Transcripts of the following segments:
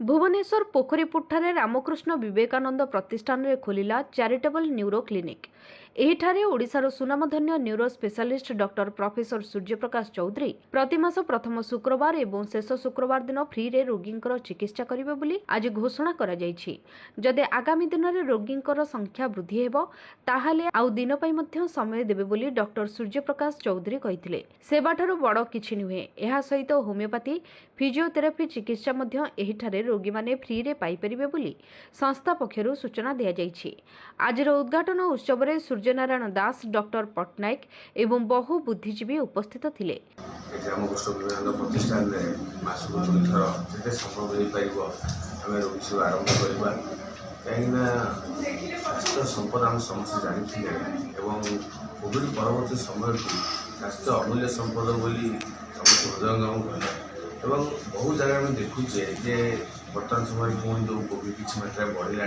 भुवनेश्वर पोखरीपुर रामकृष्ण विवेकानंद प्रतिष्ठान रे खोलिला charitable neuro clinic. एहिठारे ओडिशार सुनामधन्य neuro specialist doctor professor Suryaprakash Choudhury प्रतिमास प्रथम शुक्रवार एवं शेष शुक्रवार दिन फ्री रे रोगींकर चिकित्सा करिवे बोली आज घोषणा करा जायछि। जदि आगामी दिन रे रोगींकर संख्या वृद्धि हेबो ताहाले आउ दिन पई मध्य समय देबे बोली डॉक्टर सूर्यप्रकाश चौधरी कहिथिले। सेबाठारु बड़ किछि नुहे, एहा सहित होमियोपैथी फिजियोथेरापी चिकित्सा मध्य एहिठारे रोगी माने फ्री रे पाई परिबे बोली संस्था पक्षरु सूचना दिया जायछि। आजर उद्घाटन उत्सव रे सूर्यनारायण दास, डॉक्टर पटनायक एवं बहु बुद्धिजीवी उपस्थित थिले। रामकृष्ण विवेकानंद प्रतिष्ठान में मासक दुई थर जिते संभव हो पार आम रोगी सब आरंभ करवा कहीं स्वास्थ्य संपद आम समस्त जानी कोविड परवर्त समय स्वास्थ्य अमूल्य संपद बोली समस्त हृदयंगम कले एवं बहुत जगह में देखुचे जे बर्तमान समय पुणी जो कोविड किसी मात्रा बढ़ला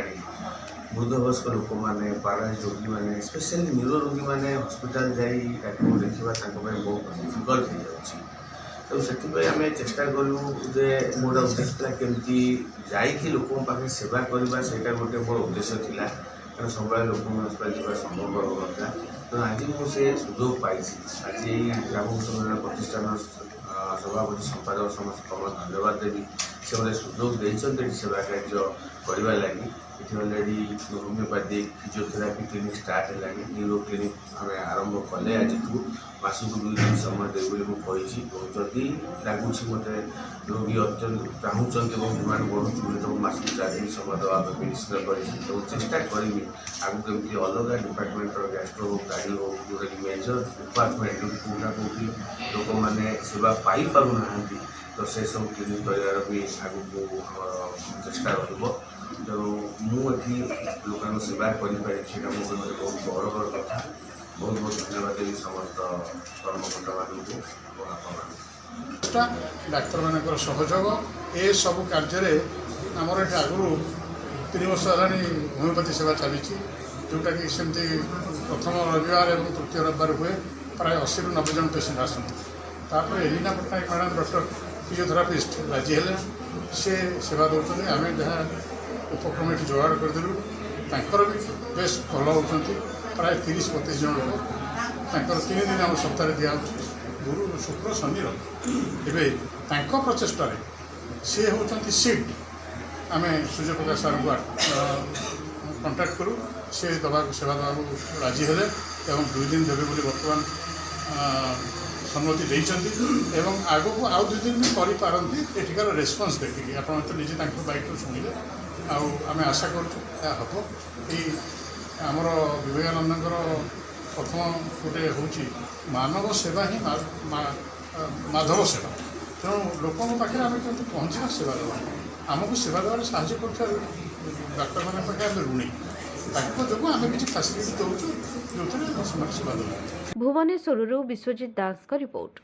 वृद्धवयस्क लोक मैंने पारालाइज रोगी मैंने स्पेशली न्यूरो रोगी मैंने हस्पिटाल जाई देखा बहुत डिफिकल्ट हो जाए। तो से आम चेष्टा कलु जे मोर उद्देश्य था केमती जाइए लोक पाखे सेवा करवा से गोटे मोर उद्देश्य था कारण सब लोक हस्पिटाल जावा संभव होता। तो आज मुझे सुजोग पाई आज रामकृष्ण प्रतिष्ठान सभापति संपादक समस्त धन्यवाद देवी से सुजोग देते सेवा कार्य करने लगी। ये already homeopathic physiotherapy clinic start है, न्यूरो क्लिनिक आम आरंभ कले आज मासक 2 दिन समय देवी मुझे जदि लगुच मत रोगी अत्यंत चाहूँगी और डिमांड बढ़ुच्छे तो मासक 4 दिन समय देवाई निश्चित कर चेष्टा करी आगे कमी अलग डिपार्टमेंट गैस्ट्रो हो गाड़ी हो जोटा कि मेजर डिपार्टमेंट कौटा कौटी लोक मैंने सेवा पाई पार ना तो से सब क्लिनिक कर भी आगे चेष्टा रही। तो मुझे लोक सेवा करें बहुत गौरवर कथा। बहुत बहुत धन्यवाद देवी समस्त कर्मकर्ता मानक डाक्तर मान सहयोग ए सब कार्य आमर ये आगु 3 वर्ष है होमियोपैथी सेवा चली जोटा कि सेमती प्रथम रविवार और तृतीय रविवार हुए प्राय 80 ରୁ 90 जन पेसेंट आसते। Elina Pattnaik madam doctor physiotherapist राजी है सी सेवा दौरान आम जहाँ उपक्रम ये जोगाड़ करदेलु भी बेस भल होती प्राय 30-32 जन लोक 3 दिन आम सप्ताह दिया गुरु शुक्र शनि रवि एवं प्रचेषा सी होती सीट आम सूर्यप्रकाश सार को कंटाक्ट करूँ सी दवा सेवा देवा राजी है 2 दिन देवे बोली बर्तमान सम्मति देते आग को आउ 2 दिन भी करपारती एଠିକାର रेस्पॉन्स देखिए आप निजे बैक शुणिले आम आशा करूँ आमर विवेकानंद प्रथम गोटे हूँ मानव सेवा ही माधव सेवा। तेणु लोकों पाखे आम केमती पहुँचा सेवा देवा आमको सेवा देवार साहय कर डाक्तर मान पाखे आम ऋणी जो आम किसी फैसिलिटी दूँ जो सेवा देवा। भुवनेश्वर विश्वजित दास का रिपोर्ट।